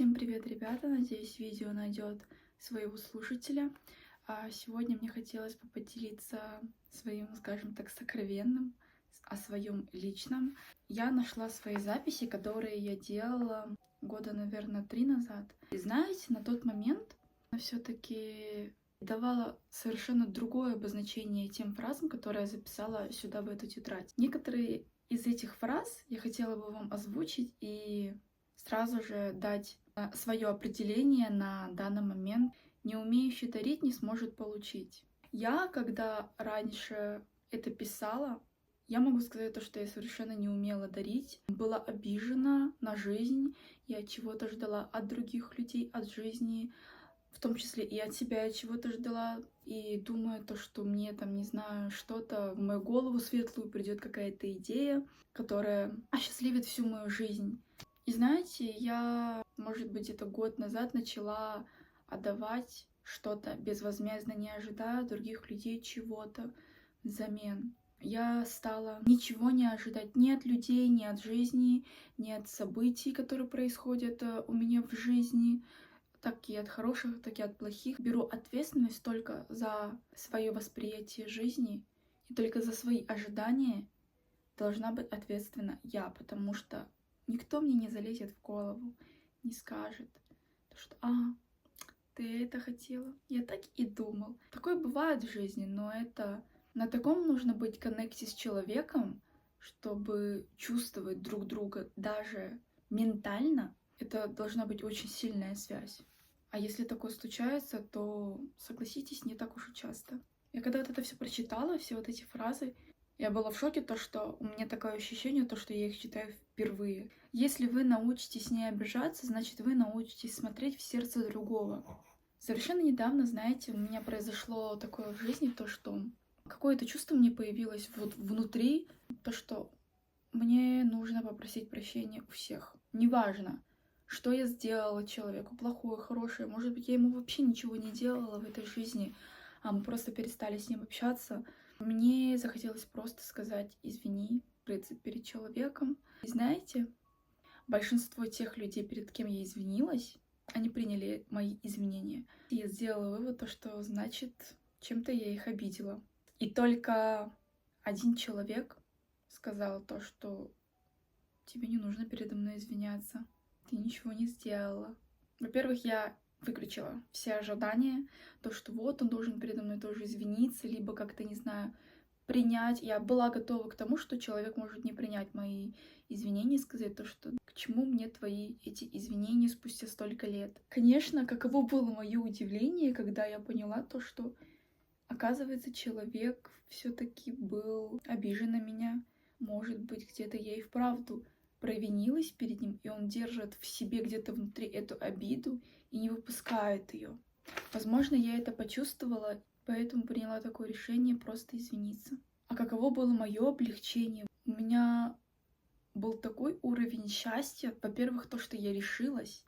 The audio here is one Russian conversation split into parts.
Всем привет, ребята! Надеюсь, видео найдет своего слушателя. Сегодня мне хотелось бы поделиться своим, скажем так, сокровенным, о своем личном. Я нашла свои записи, которые я делала года, наверное, 3 назад. И знаете, на тот момент я все-таки давала совершенно другое обозначение тем фразам, которые я записала сюда, в эту тетрадь. Некоторые из этих фраз я хотела бы вам озвучить и сразу же дать свое определение на данный момент. Не умеющий дарить не сможет получить. Я, когда раньше это писала, я могу сказать то, что я совершенно не умела дарить. Была обижена на жизнь, я чего-то ждала от других людей, от жизни, в том числе и от себя я чего-то ждала. И думаю то, что мне там, не знаю, что-то в мою голову светлую придет какая-то идея, которая осчастливит всю мою жизнь. И знаете, я, может быть, это год назад начала отдавать что-то безвозмездно, не ожидая от других людей чего-то взамен. Я стала ничего не ожидать ни от людей, ни от жизни, ни от событий, которые происходят у меня в жизни, так и от хороших, так и от плохих. Беру ответственность только за свое восприятие жизни, и только за свои ожидания должна быть ответственна я, потому что никто мне не залезет в голову, не скажет, что ты это хотела. Я так и думал. Такое бывает в жизни, но это на таком нужно быть коннекте с человеком, чтобы чувствовать друг друга даже ментально. Это должна быть очень сильная связь. А если такое случается, то, согласитесь, не так уж и часто. Я когда вот это все прочитала, все вот эти фразы, я была в шоке, то, что у меня такое ощущение, то, что я их читаю впервые. Если вы научитесь не обижаться, значит, вы научитесь смотреть в сердце другого. Совершенно недавно, знаете, у меня произошло такое в жизни, то, что какое-то чувство мне появилось вот внутри, то, что мне нужно попросить прощения у всех. Неважно, что я сделала человеку, плохое, хорошее. Может быть, я ему вообще ничего не делала в этой жизни, а мы просто перестали с ним общаться. Мне захотелось просто сказать «извини» перед человеком. И знаете, большинство тех людей, перед кем я извинилась, они приняли мои извинения. И я сделала вывод, то, что значит, чем-то я их обидела. И только один человек сказал то, что тебе не нужно передо мной извиняться, ты ничего не сделала. Во-первых, я выключила все ожидания, то, что вот он должен передо мной тоже извиниться, либо как-то, не знаю, принять. Я была готова к тому, что человек может не принять мои извинения, сказать то, что к чему мне твои эти извинения спустя столько лет. Конечно, каково было мое удивление, когда я поняла то, что, оказывается, человек все-таки был обижен на меня. Может быть, где-то я и вправду провинилась перед ним, и он держит в себе где-то внутри эту обиду и не выпускает ее. Возможно, я это почувствовала, поэтому приняла такое решение просто извиниться. А каково было мое облегчение? У меня был такой уровень счастья. Во-первых, то, что я решилась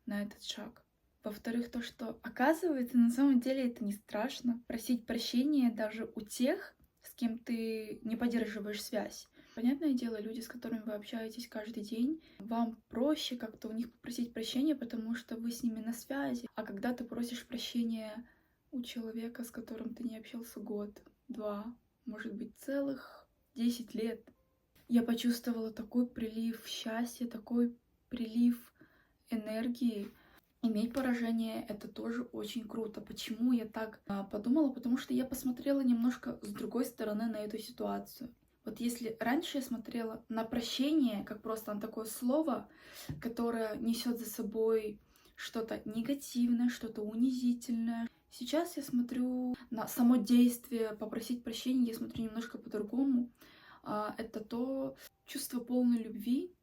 на этот шаг. Во-вторых, то, что, оказывается, на самом деле это не страшно. Просить прощения даже у тех, с кем ты не поддерживаешь связь. Понятное дело, люди, с которыми вы общаетесь каждый день, вам проще как-то у них попросить прощения, потому что вы с ними на связи. А когда ты просишь прощения у человека, с которым ты не общался год, два, может быть, целых 10 лет, я почувствовала такой прилив счастья, такой прилив энергии. Иметь поражение — это тоже очень круто. Почему я так подумала? Потому что я посмотрела немножко с другой стороны на эту ситуацию. Вот если раньше я смотрела на прощение как просто на такое слово, которое несет за собой что-то негативное, что-то унизительное. Сейчас я смотрю на само действие попросить прощения, я смотрю немножко по-другому. Это то чувство полной любви,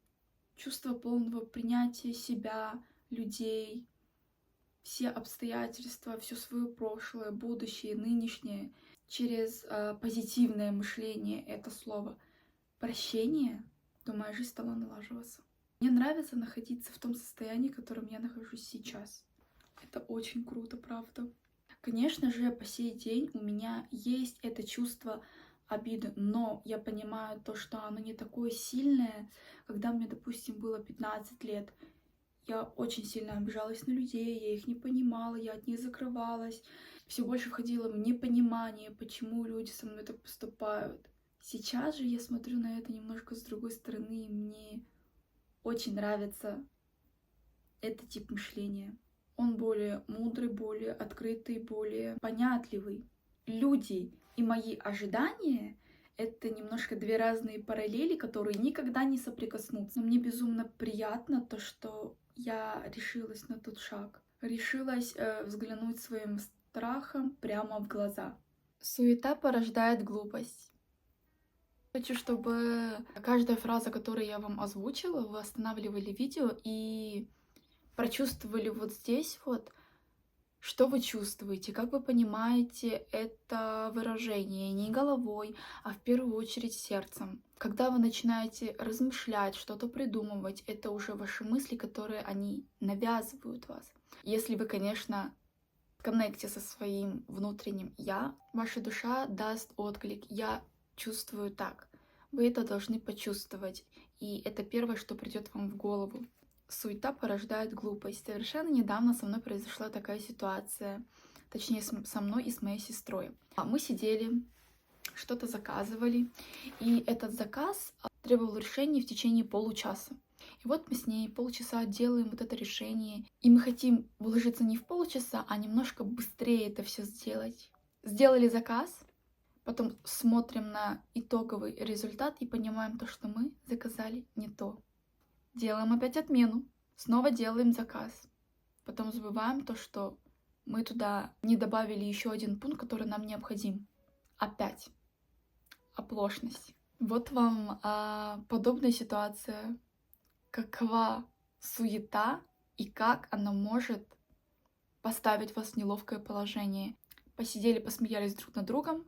чувство полного принятия себя, людей, все обстоятельства, все свое прошлое, будущее, нынешнее, через позитивное мышление, это слово прощение, то моя жизнь стала налаживаться. Мне нравится находиться в том состоянии, в котором я нахожусь сейчас. Это очень круто, правда. Конечно же, по сей день у меня есть это чувство обиды, но я понимаю то, что оно не такое сильное. Когда мне, допустим, было 15 лет, Я очень сильно обижалась на людей, я их не понимала, я от них закрывалась. Все больше входила в непонимание, почему люди со мной так поступают. Сейчас же я смотрю на это немножко с другой стороны, и мне очень нравится этот тип мышления. Он более мудрый, более открытый, более понятливый. Люди и мои ожидания — это немножко две разные параллели, которые никогда не соприкоснутся. Но мне безумно приятно то, что я решилась на тот шаг. Решилась взглянуть своим страхом прямо в глаза. Суета порождает глупость. Хочу, чтобы каждая фраза, которую я вам озвучила, вы останавливали видео и прочувствовали вот здесь вот, что вы чувствуете, как вы понимаете это выражение не головой, а в первую очередь сердцем. Когда вы начинаете размышлять, что-то придумывать, это уже ваши мысли, которые они навязывают вас. Если вы, конечно, коннекте со своим внутренним «я», ваша душа даст отклик «я чувствую так». Вы это должны почувствовать, и это первое, что придет вам в голову. Суета порождает глупость. Совершенно недавно со мной произошла такая ситуация, точнее со мной и с моей сестрой. Мы сидели, что-то заказывали, и этот заказ требовал решения в течение получаса. И вот мы с ней полчаса делаем вот это решение, и мы хотим вложиться не в полчаса, а немножко быстрее это все сделать. Сделали заказ, потом смотрим на итоговый результат и понимаем то, что мы заказали не то. Делаем опять отмену, снова делаем заказ. Потом забываем то, что мы туда не добавили еще один пункт, который нам необходим. Опять оплошность. Вот вам подобная ситуация. Какова суета и как она может поставить вас в неловкое положение. Посидели, посмеялись друг над другом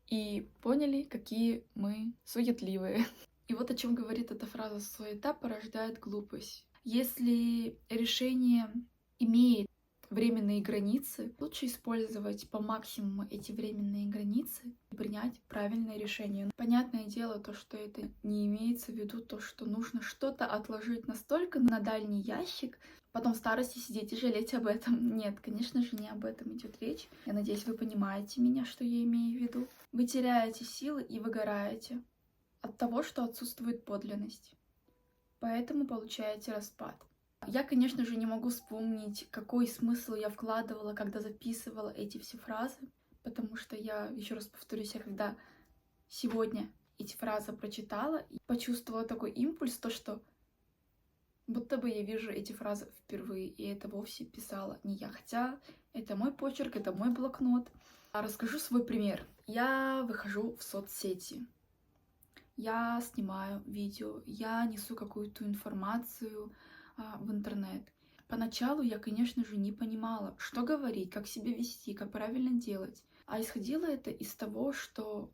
и поняли, какие мы суетливые. И вот о чем говорит эта фраза: «Суета порождает глупость». Если решение имеет временные границы, лучше использовать по максимуму эти временные границы и принять правильное решение. Понятное дело, то, что это не имеется в виду то, что нужно что-то отложить настолько на дальний ящик, потом в старости сидеть и жалеть об этом. Нет, конечно же, не об этом идет речь. Я надеюсь, вы понимаете меня, что я имею в виду. Вы теряете силы и выгораете от того, что отсутствует подлинность. Поэтому получаете распад. Я, конечно же, не могу вспомнить, какой смысл я вкладывала, когда записывала эти все фразы, потому что я, еще раз повторюсь, я когда сегодня эти фразы прочитала и почувствовала такой импульс, то что будто бы я вижу эти фразы впервые, и это вовсе писала не я, хотя это мой почерк, это мой блокнот. Расскажу свой пример. Я выхожу в соцсети, я снимаю видео, я несу какую-то информацию в интернет. Поначалу я, конечно же, не понимала, что говорить, как себя вести, как правильно делать. А исходило это из того, что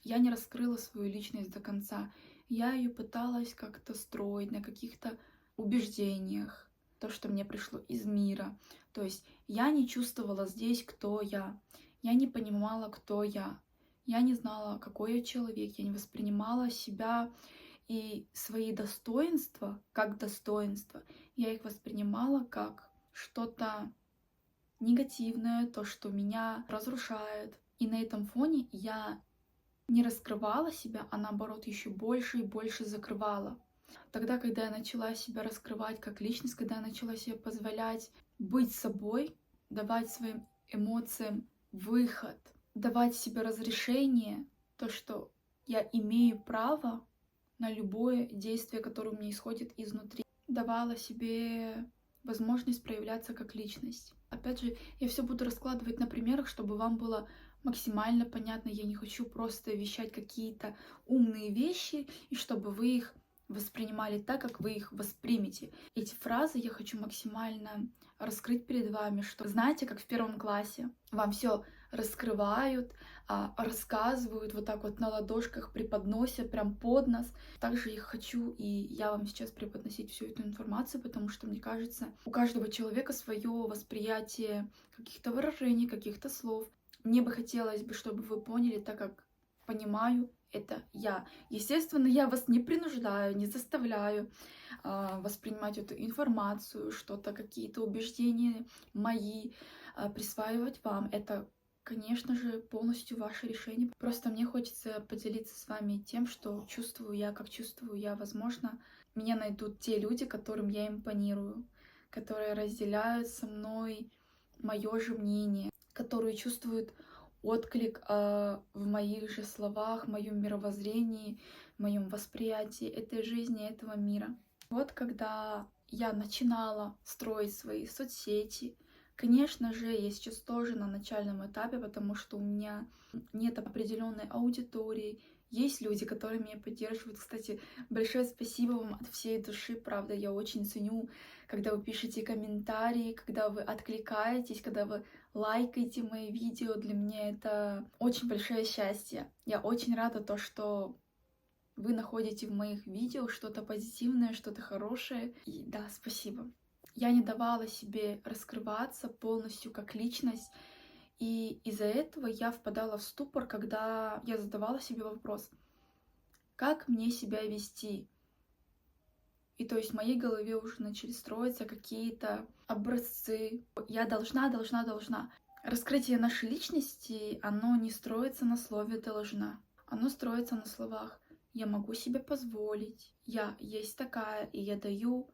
я не раскрыла свою личность до конца. Я ее пыталась как-то строить на каких-то убеждениях, то, что мне пришло из мира. То есть я не чувствовала здесь, кто я. Я не понимала, кто я. Я не знала, какой я человек. Я не воспринимала себя и свои достоинства как достоинства. Я их воспринимала как что-то негативное, то, что меня разрушает. И на этом фоне я не раскрывала себя, а наоборот еще больше и больше закрывала. Тогда, когда я начала себя раскрывать как личность, когда я начала себе позволять быть собой, давать своим эмоциям выход, давать себе разрешение, то, что я имею право на любое действие, которое у меня исходит изнутри, давала себе возможность проявляться как личность. Опять же, я все буду раскладывать на примерах, чтобы вам было максимально понятно. Я не хочу просто вещать какие-то умные вещи, и чтобы вы их воспринимали так, как вы их воспримете. Эти фразы я хочу максимально раскрыть перед вами, что знаете, как в 1 классе вам все раскрывают, рассказывают вот так вот на ладошках, преподносят прям под нос. Также я хочу, и я вам сейчас преподносить всю эту информацию, потому что, мне кажется, у каждого человека свое восприятие каких-то выражений, каких-то слов. Мне бы хотелось, чтобы вы поняли, так как понимаю, это я. Естественно, я вас не принуждаю, не заставляю воспринимать эту информацию, что-то, какие-то убеждения мои присваивать вам. Это, конечно же, полностью ваше решение. Просто мне хочется поделиться с вами тем, что чувствую я, как чувствую я. Возможно, меня найдут те люди, которым я импонирую, которые разделяют со мной мое же мнение, которые чувствуют отклик в моих же словах, в моем мировоззрении, в моем восприятии этой жизни, этого мира. Вот когда я начинала строить свои соцсети, конечно же, я сейчас тоже на начальном этапе, потому что у меня нет определенной аудитории. Есть люди, которые меня поддерживают. Кстати, большое спасибо вам от всей души, правда, я очень ценю, когда вы пишете комментарии, когда вы откликаетесь, когда вы лайкаете мои видео. Для меня это очень большое счастье. Я очень рада то, что вы находите в моих видео что-то позитивное, что-то хорошее. И да, спасибо. Я не давала себе раскрываться полностью как личность, и из-за этого я впадала в ступор, когда я задавала себе вопрос, как мне себя вести? И то есть в моей голове уже начали строиться какие-то образцы. Я должна. Раскрытие нашей личности, оно не строится на слове «должна». Оно строится на словах «я могу себе позволить», «я есть такая», и я даю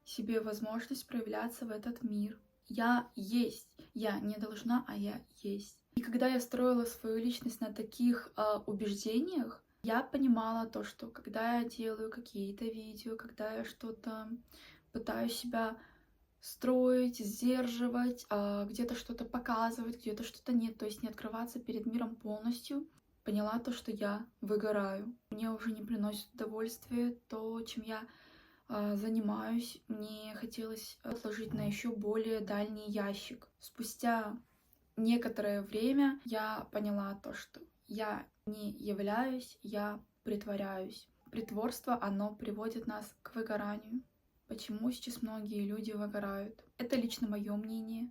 себе возможность проявляться в этот мир. Я есть. Я не должна, а я есть. И когда я строила свою личность на таких убеждениях, я понимала то, что когда я делаю какие-то видео, когда я что-то пытаюсь себя строить, сдерживать, где-то что-то показывать, где-то что-то нет, то есть не открываться перед миром полностью, поняла то, что я выгораю. Мне уже не приносит удовольствия то, чем я занимаюсь. Мне хотелось отложить на еще более дальний ящик. Спустя некоторое время я поняла то, что я не являюсь, я притворяюсь. Притворство, оно приводит нас к выгоранию. Почему сейчас многие люди выгорают? Это лично мое мнение.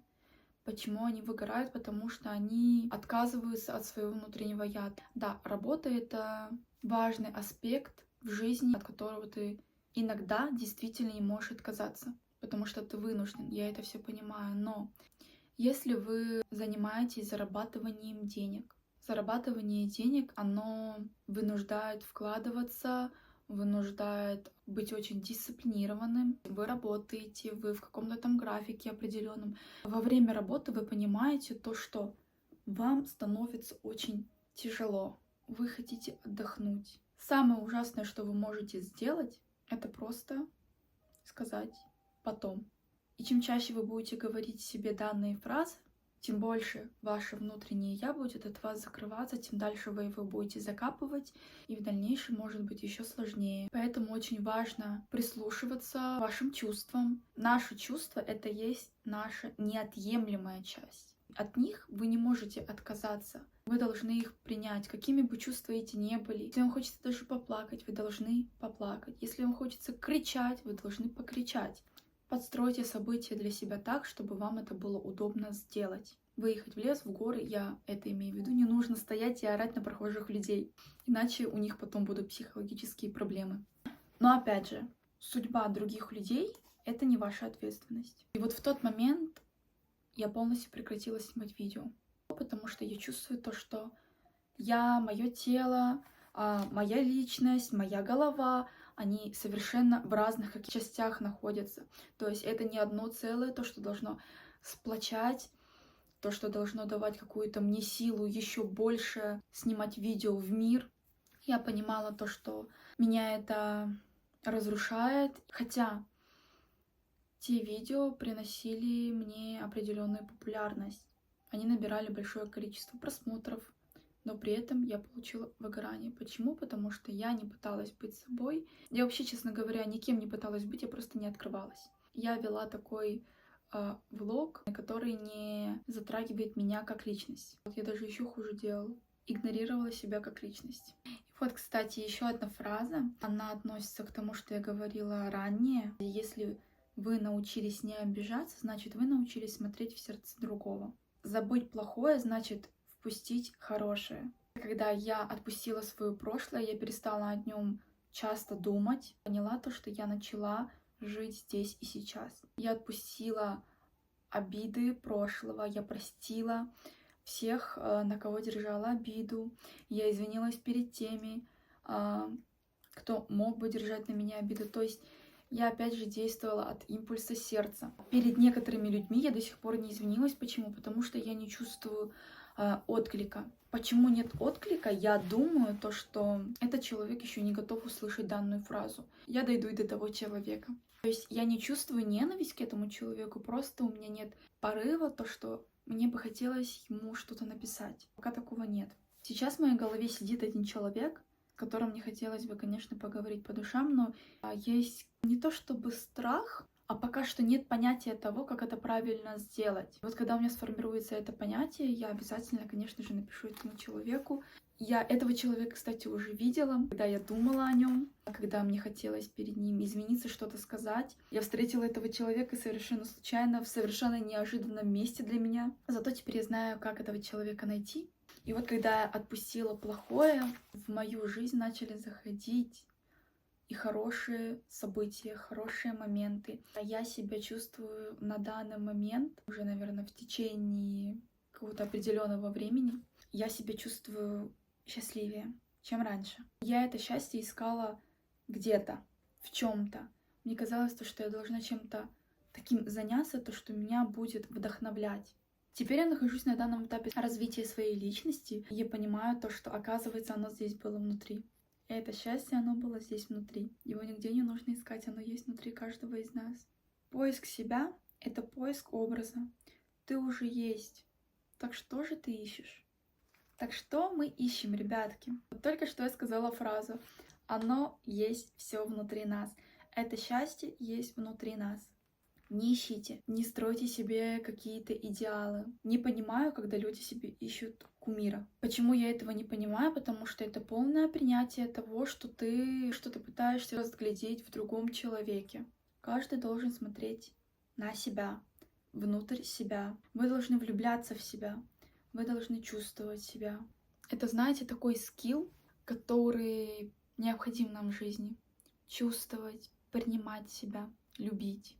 Почему они выгорают? Потому что они отказываются от своего внутреннего я. Да, работа — это важный аспект в жизни, от которого ты иногда действительно не можешь отказаться, потому что ты вынужден, я это все понимаю. Но если вы занимаетесь зарабатывание денег, оно вынуждает вкладываться, вынуждает быть очень дисциплинированным. Вы работаете, вы в каком-то там графике определенном. Во время работы вы понимаете то, что вам становится очень тяжело. Вы хотите отдохнуть. Самое ужасное, что вы можете сделать, это просто сказать «потом». И чем чаще вы будете говорить себе данные фразы, тем больше ваше внутреннее «я» будет от вас закрываться, тем дальше вы его будете закапывать, и в дальнейшем может быть еще сложнее. Поэтому очень важно прислушиваться к вашим чувствам. Наши чувства — это есть наша неотъемлемая часть. От них вы не можете отказаться. Вы должны их принять, какими бы чувства эти ни были. Если вам хочется даже поплакать, вы должны поплакать. Если вам хочется кричать, вы должны покричать. Подстройте события для себя так, чтобы вам это было удобно сделать. Выехать в лес, в горы, я это имею в виду, не нужно стоять и орать на прохожих людей, иначе у них потом будут психологические проблемы. Но опять же, судьба других людей — это не ваша ответственность. И вот в тот момент я полностью прекратила снимать видео, потому что я чувствую то, что мое тело, моя личность, моя голова, они совершенно в разных частях находятся. То есть это не одно целое, то, что должно сплочать, то, что должно давать какую-то мне силу еще больше снимать видео в мир. Я понимала то, что меня это разрушает, хотя те видео приносили мне определенную популярность. Они набирали большое количество просмотров, но при этом я получила выгорание. Почему? Потому что я не пыталась быть собой. Я вообще, честно говоря, никем не пыталась быть, я просто не открывалась. Я вела такой влог, который не затрагивает меня как личность. Вот я даже еще хуже делала. Игнорировала себя как личность. И вот, кстати, еще одна фраза. Она относится к тому, что я говорила ранее. Если вы научились не обижаться, значит, вы научились смотреть в сердце другого. Забыть плохое значит впустить хорошее. Когда я отпустила свое прошлое, я перестала о нем часто думать, поняла то, что я начала жить здесь и сейчас. Я отпустила обиды прошлого, я простила всех, на кого держала обиду. Я извинилась перед теми, кто мог бы держать на меня обиду. То есть я опять же действовала от импульса сердца. Перед некоторыми людьми я до сих пор не извинилась. Почему? Потому что я не чувствую отклика. Почему нет отклика? Я думаю, то, что этот человек еще не готов услышать данную фразу. Я дойду и до того человека. То есть я не чувствую ненависть к этому человеку, просто у меня нет порыва, то, что мне бы хотелось ему что-то написать. Пока такого нет. Сейчас в моей голове сидит один человек, с которым мне хотелось бы, конечно, поговорить по душам, но есть не то чтобы страх, а пока что нет понятия того, как это правильно сделать. Вот когда у меня сформируется это понятие, я обязательно, конечно же, напишу этому человеку. Я этого человека, кстати, уже видела, когда я думала о нем, когда мне хотелось перед ним извиниться, что-то сказать. Я встретила этого человека совершенно случайно, в совершенно неожиданном месте для меня. Зато теперь я знаю, как этого человека найти. И вот когда я отпустила плохое, в мою жизнь начали заходить и хорошие события, хорошие моменты. А я себя чувствую на данный момент, уже, наверное, в течение какого-то определенного времени, я себя чувствую счастливее, чем раньше. Я это счастье искала где-то, в чем-то. Мне казалось, то, что я должна чем-то таким заняться, то, что меня будет вдохновлять. Теперь я нахожусь на данном этапе развития своей личности, и я понимаю то, что, оказывается, оно здесь было внутри. Это счастье, оно было здесь внутри. Его нигде не нужно искать, оно есть внутри каждого из нас. Поиск себя — это поиск образа. Ты уже есть. Так что же ты ищешь? Так что мы ищем, ребятки? Вот только что я сказала фразу. Оно есть все внутри нас. Это счастье есть внутри нас. Не ищите, не стройте себе какие-то идеалы. Не понимаю, когда люди себе ищут кумира. Почему я этого не понимаю? Потому что это полное принятие того, что ты пытаешься разглядеть в другом человеке. Каждый должен смотреть на себя, внутрь себя. Вы должны влюбляться в себя. Вы должны чувствовать себя. Это, знаете, такой скилл, который необходим нам в жизни. Чувствовать, принимать себя, любить.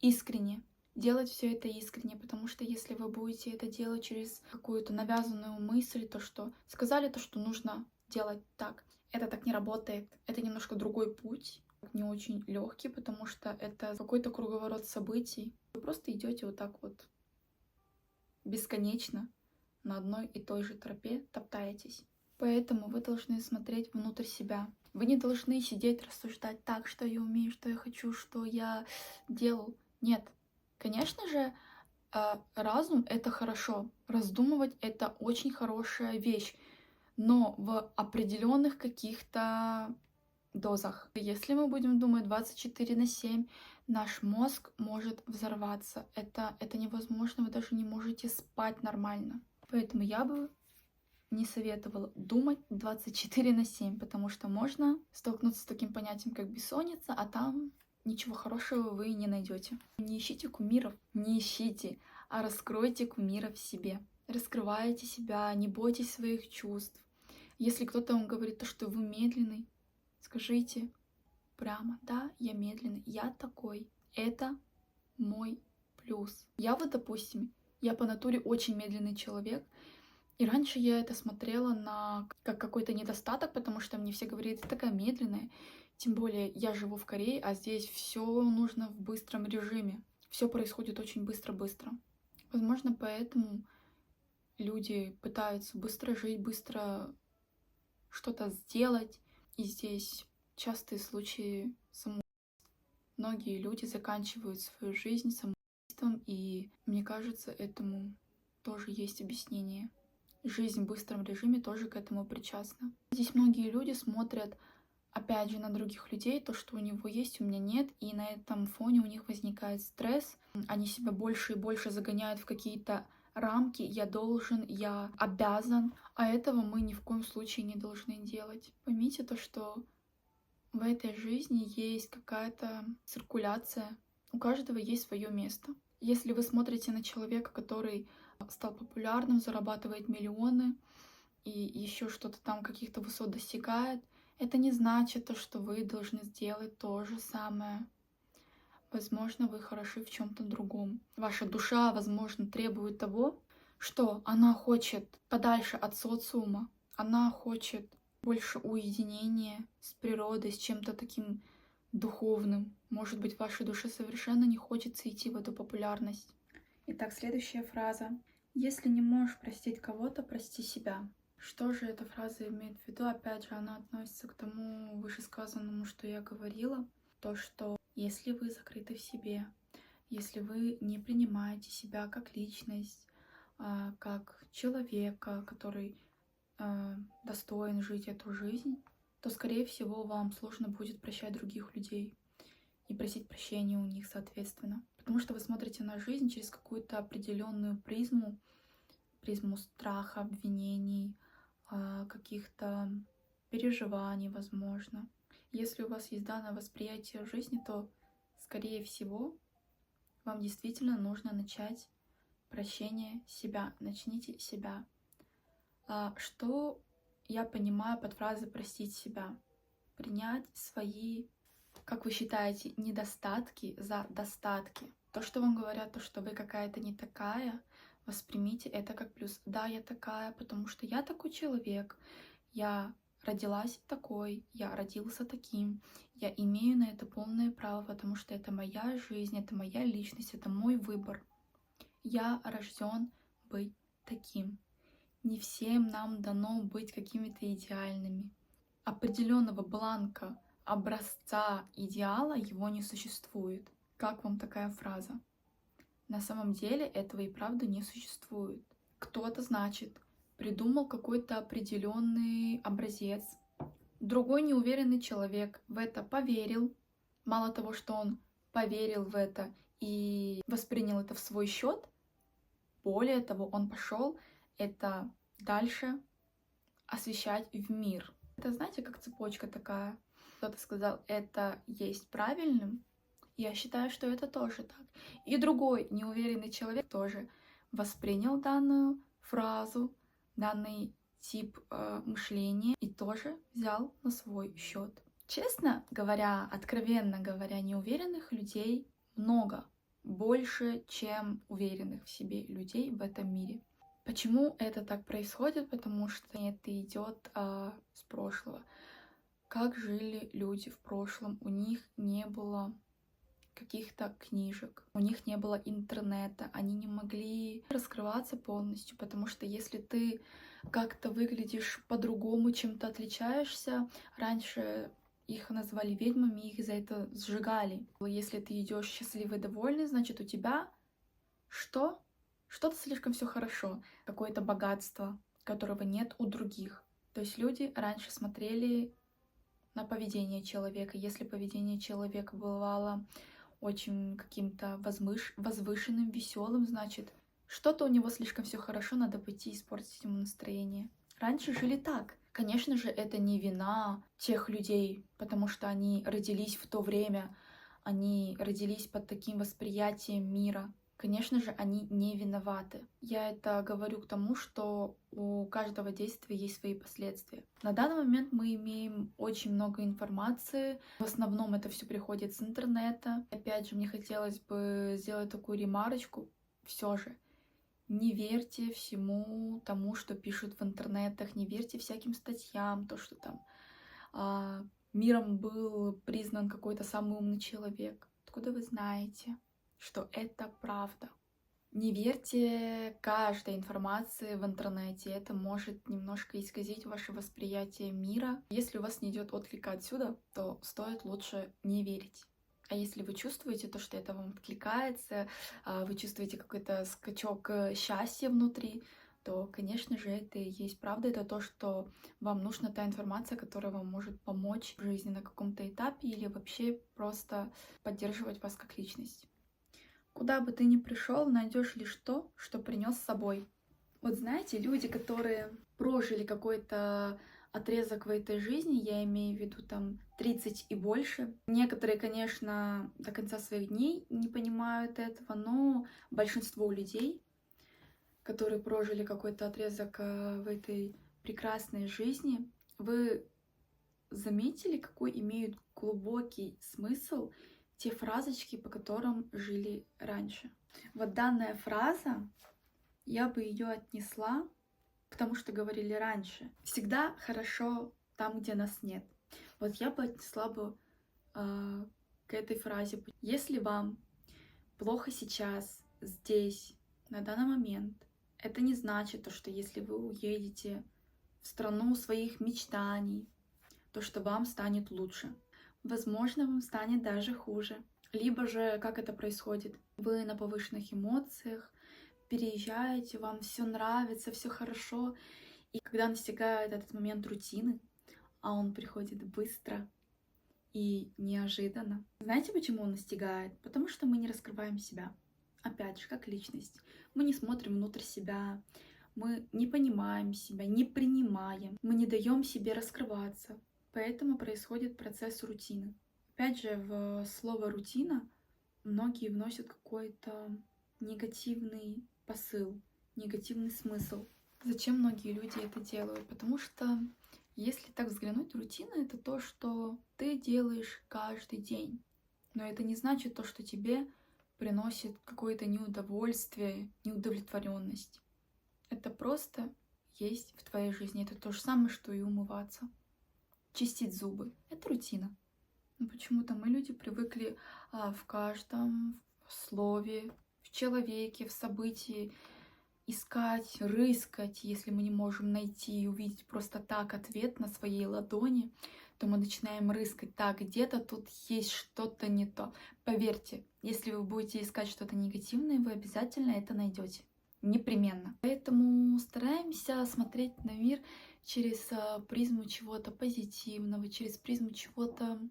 Искренне. Делать все это искренне, потому что если вы будете это делать через какую-то навязанную мысль, то что сказали, то что нужно делать так, это так не работает. Это немножко другой путь, не очень легкий, потому что это какой-то круговорот событий. Вы просто идете вот так вот бесконечно на одной и той же тропе, топтаетесь. Поэтому вы должны смотреть внутрь себя. Вы не должны сидеть, рассуждать так, что я умею, что я хочу, что я делал. Нет. Конечно же, разум — это хорошо. Раздумывать — это очень хорошая вещь. Но в определенных каких-то дозах. Если мы будем думать 24/7, наш мозг может взорваться. Это невозможно, вы даже не можете спать нормально. Поэтому я бы не советовала думать 24/7, потому что можно столкнуться с таким понятием, как бессонница, а там ничего хорошего вы не найдете. Не ищите кумиров, не ищите, а раскройте кумира в себе. Раскрывайте себя, не бойтесь своих чувств. Если кто-то вам говорит, то, что вы медленный, скажите прямо: да, я медленный, я такой. Это мой плюс. Я вот, допустим, я по натуре очень медленный человек, и раньше я это смотрела как какой-то недостаток, потому что мне все говорили: ты такая медленная. Тем более я живу в Корее, а здесь все нужно в быстром режиме. Все происходит очень быстро-быстро. Возможно, поэтому люди пытаются быстро жить, быстро что-то сделать. И здесь частые случаи самоубийств. Многие люди заканчивают свою жизнь самоубийством, и мне кажется, этому тоже есть объяснение. Жизнь в быстром режиме тоже к этому причастна. Здесь многие люди смотрят, опять же, на других людей, то, что у него есть, у меня нет, и на этом фоне у них возникает стресс. Они себя больше и больше загоняют в какие-то рамки: я должен, я обязан, а этого мы ни в коем случае не должны делать. Поймите то, что в этой жизни есть какая-то циркуляция, у каждого есть свое место. Если вы смотрите на человека, который стал популярным, зарабатывает миллионы и еще что-то там каких-то высот достигает, это не значит то, что вы должны сделать то же самое. Возможно, вы хороши в чем-то другом. Ваша душа, возможно, требует того, что она хочет подальше от социума, она хочет больше уединения с природой, с чем-то таким духовным. Может быть, вашей душе совершенно не хочется идти в эту популярность. Итак, следующая фраза. Если не можешь простить кого-то, прости себя. Что же эта фраза имеет в виду? Опять же, она относится к тому вышесказанному, что я говорила. То, что если вы закрыты в себе, если вы не принимаете себя как личность, как человека, который достоин жить эту жизнь, то, скорее всего, вам сложно будет прощать других людей и просить прощения у них, соответственно. Потому что вы смотрите на жизнь через какую-то определенную призму страха, обвинений, каких-то переживаний, возможно. Если у вас есть данное восприятие жизни, то, скорее всего, вам действительно нужно начать прощение себя. Начните себя. Что я понимаю под фразой «простить себя»? Принять свои, как вы считаете, недостатки за достатки. То, что вам говорят, то, что вы какая-то не такая, воспримите это как плюс. Да, я такая, потому что я такой человек. Я родилась такой, я родился таким. Я имею на это полное право, потому что это моя жизнь, это моя личность, это мой выбор. Я рожден быть таким. Не всем нам дано быть какими-то идеальными. Определенного бланка, образца идеала его не существует. Как вам такая фраза? На самом деле этого и правда не существует. Кто-то, значит, придумал какой-то определенный образец. Другой неуверенный человек в это поверил. Мало того, что он поверил в это и воспринял это в свой счет, более того, он пошел это дальше освещать в мир. Это, знаете, как цепочка такая. Кто-то сказал, это есть правильным. Я считаю, что это тоже так. И другой неуверенный человек тоже воспринял данную фразу, данный тип мышления и тоже взял на свой счет. Честно говоря, откровенно говоря, неуверенных людей много. Больше, чем уверенных в себе людей в этом мире. Почему это так происходит? Потому что это идет с прошлого. Как жили люди в прошлом? У них не было каких-то книжек, у них не было интернета, они не могли раскрываться полностью, потому что если ты как-то выглядишь по-другому, чем-то отличаешься, раньше их назвали ведьмами, их за это сжигали. Если ты идешь счастливый, довольный, значит у тебя что? Что-то слишком все хорошо, какое-то богатство, которого нет у других. То есть люди раньше смотрели на поведение человека. Если поведение человека бывало очень каким-то возвышенным, веселым, значит, что-то у него слишком все хорошо, надо пойти и испортить ему настроение. Раньше жили так. Конечно же, это не вина тех людей, потому что они родились в то время, они родились под таким восприятием мира. Конечно же, они не виноваты. Я это говорю к тому, что у каждого действия есть свои последствия. На данный момент мы имеем очень много информации. В основном это все приходит с интернета. Опять же, мне хотелось бы сделать такую ремарочку. Все же, не верьте всему тому, что пишут в интернетах, не верьте всяким статьям, то, что там миром был признан какой-то самый умный человек. Откуда вы знаете, что это правда? Не верьте каждой информации в интернете, это может немножко исказить ваше восприятие мира. Если у вас не идет отклика отсюда, то стоит лучше не верить. А если вы чувствуете то, что это вам откликается, вы чувствуете какой-то скачок счастья внутри, то, конечно же, это и есть правда. Это то, что вам нужна та информация, которая вам может помочь в жизни на каком-то этапе или вообще просто поддерживать вас как личность. Куда бы ты ни пришел, найдешь лишь то, что принес с собой. Вот знаете, люди, которые прожили какой-то отрезок в этой жизни, я имею в виду там 30 и больше. Некоторые, конечно, до конца своих дней не понимают этого, но большинство людей, которые прожили какой-то отрезок в этой прекрасной жизни, вы заметили, какой имеют глубокий смысл те фразочки, по которым жили раньше? Вот данная фраза, я бы ее отнесла к тому, что говорили раньше. Всегда хорошо там, где нас нет. Вот я бы отнесла бы к этой фразе. Если вам плохо сейчас, здесь, на данный момент, это не значит то, что если вы уедете в страну своих мечтаний, то, что вам станет лучше. Возможно, вам станет даже хуже. Либо же, как это происходит, вы на повышенных эмоциях, переезжаете, вам все нравится, все хорошо, и когда настигает этот момент рутины, а он приходит быстро и неожиданно. Знаете, почему он настигает? Потому что мы не раскрываем себя. Опять же, как личность. Мы не смотрим внутрь себя, мы не понимаем себя, не принимаем, мы не даем себе раскрываться. Поэтому происходит процесс рутины. Опять же, в слово «рутина» многие вносят какой-то негативный посыл, негативный смысл. Зачем многие люди это делают? Потому что, если так взглянуть, рутина — это то, что ты делаешь каждый день. Но это не значит то, что тебе приносит какое-то неудовольствие, неудовлетворенность. Это просто есть в твоей жизни. Это то же самое, что и умываться. Чистить зубы — это рутина. Но почему-то мы, люди, привыкли в каждом слове, в человеке, в событии искать, рыскать. Если мы не можем найти и увидеть просто так ответ на своей ладони, то мы начинаем рыскать. Так, где-то тут есть что-то не то. Поверьте, если вы будете искать что-то негативное, вы обязательно это найдете. Непременно. Поэтому стараемся смотреть на мир через призму чего-то позитивного, через призму чего-то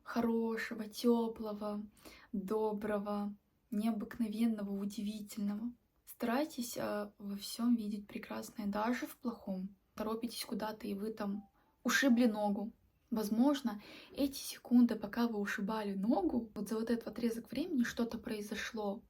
хорошего, теплого, доброго, необыкновенного, удивительного. Старайтесь во всем видеть прекрасное, даже в плохом. Торопитесь куда-то, и вы там ушибли ногу. Возможно, эти секунды, пока вы ушибали ногу, вот за вот этот отрезок времени что-то произошло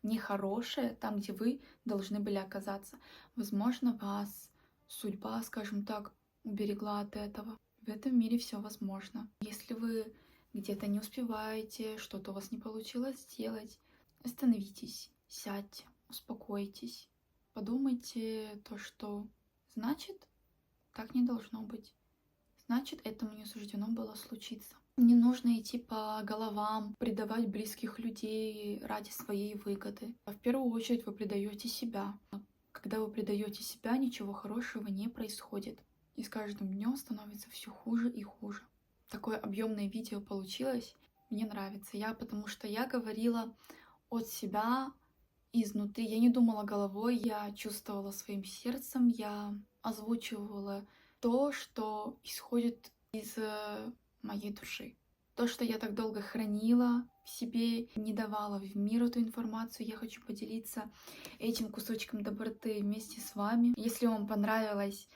нехорошее там, где вы должны были оказаться. Возможно, вас судьба, скажем так, уберегла от этого. В этом мире все возможно. Если вы где-то не успеваете, что-то у вас не получилось сделать, остановитесь, сядьте, успокойтесь, подумайте то, что значит, так не должно быть. Значит, этому не суждено было случиться. Не нужно идти по головам, предавать близких людей ради своей выгоды. В первую очередь вы предаете себя. Когда вы предаете себя, ничего хорошего не происходит. И с каждым днем становится все хуже и хуже. Такое объемное видео получилось. Мне нравится. Потому что я говорила от себя изнутри. Я не думала головой, я чувствовала своим сердцем, я озвучивала то, что исходит из моей души. То, что я так долго хранила в себе, не давала в мир эту информацию, я хочу поделиться этим кусочком доброты вместе с вами. Если вам понравилась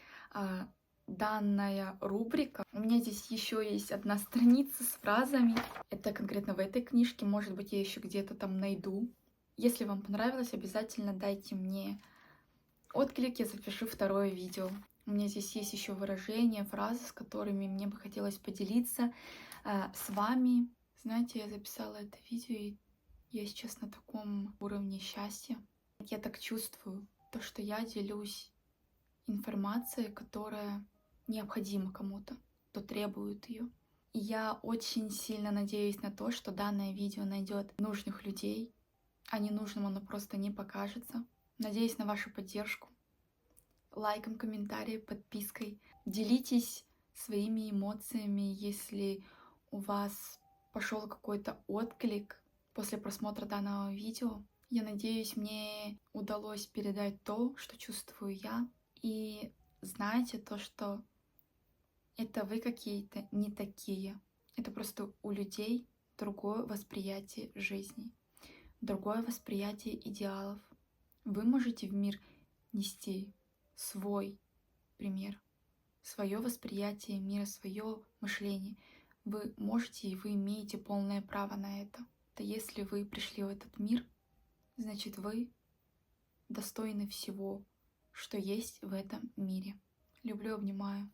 данная рубрика, у меня здесь еще есть одна страница с фразами. Это конкретно в этой книжке, может быть, я еще где-то там найду. Если вам понравилось, обязательно дайте мне отклик, я запишу второе видео. У меня здесь есть еще выражения, фразы, с которыми мне бы хотелось поделиться с вами. Знаете, я записала это видео, и я сейчас на таком уровне счастья. Я так чувствую то, что я делюсь информацией, которая необходима кому-то, кто требует ее. И я очень сильно надеюсь на то, что данное видео найдет нужных людей, а ненужным оно просто не покажется. Надеюсь на вашу поддержку. Лайком, комментарием, подпиской. Делитесь своими эмоциями, если у вас пошел какой-то отклик после просмотра данного видео. Я надеюсь, мне удалось передать то, что чувствую я. И знаете то, что это вы какие-то не такие. Это просто у людей другое восприятие жизни, другое восприятие идеалов. Вы можете в мир нести свой пример, свое восприятие мира, свое мышление. Вы можете и вы имеете полное право на это. То если вы пришли в этот мир, значит вы достойны всего, что есть в этом мире. Люблю, обнимаю.